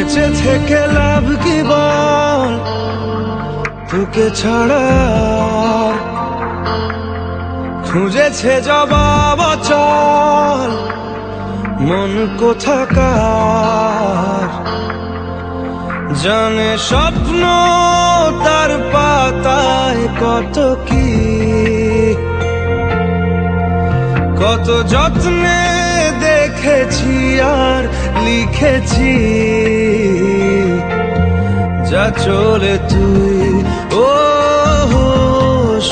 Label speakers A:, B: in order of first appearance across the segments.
A: বেঁচে থেকে লাভ কি বল, তোকে ছাড়া খুঁজেছে জবাব অচল মন কোথাকার। জানে স্বপ্ন তার পাতায় কত কি, কত যত্নে দেখেছি আর লিখেছি। যা চলে তুই ও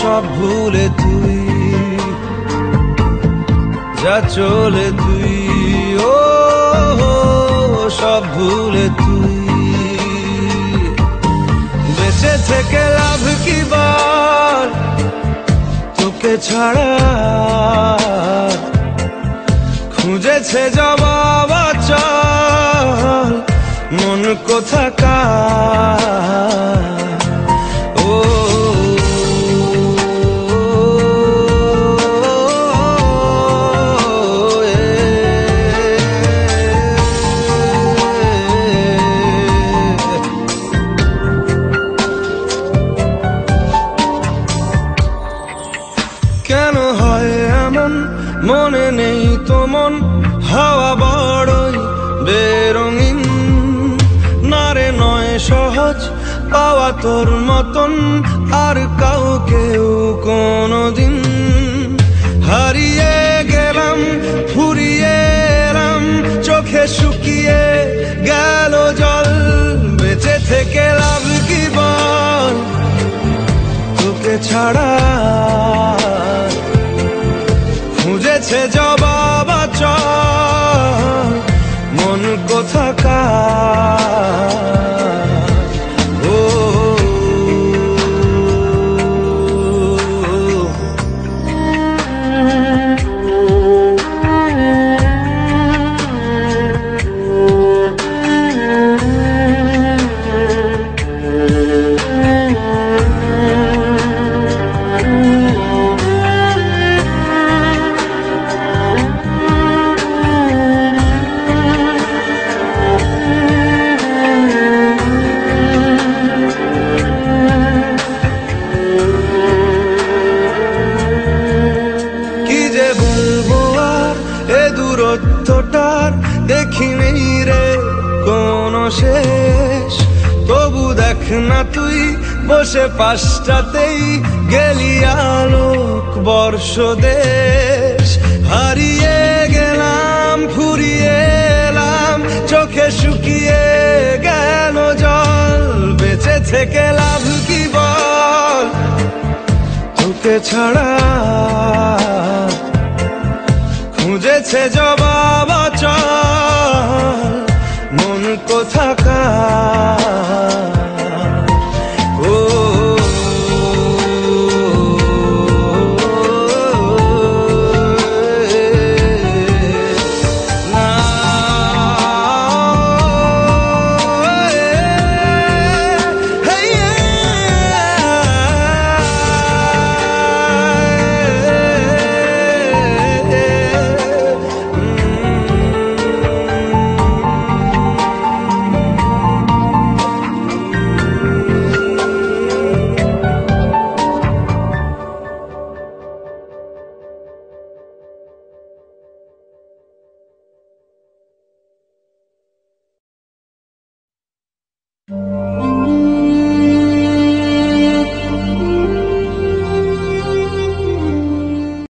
A: সব ভুলে তুই, যা চলে তুই ও সব ভুলে তুই। বেঁচে থেকে লাভ কি বল, তোকে ছাড়া খুঁজেছে জবাব অচল মন কোথাকার। কেন হয় এমন মনে নেই তো মন, হাওয়া বড়ই বেরঙিন। নারে নয় সহজ পাওয়া তোর মতন আর কাউকেও কোনোদিন। হারিয়ে গেলাম ফুরিয়ে এলাম, চোখে শুকিয়ে গেল জল। বেঁচে থেকে লাভ কি বল, তোকে ছাড়া খুঁজেছে জবাব অচল মন কোথাকার। দূরত্বটার দেখিনি রে কোনো শেষ, তবু দেখ না তুই বসে পাশটাতেই গেলি আলোক বর্ষ দেশ। হারিয়ে গেলাম ফুরিয়ে এলাম, চোখে শুকিয়ে গেল জল। বেঁচে থেকে লাভ কি বল, তোকে ছাড়া খুঁজেছে জবাব অচল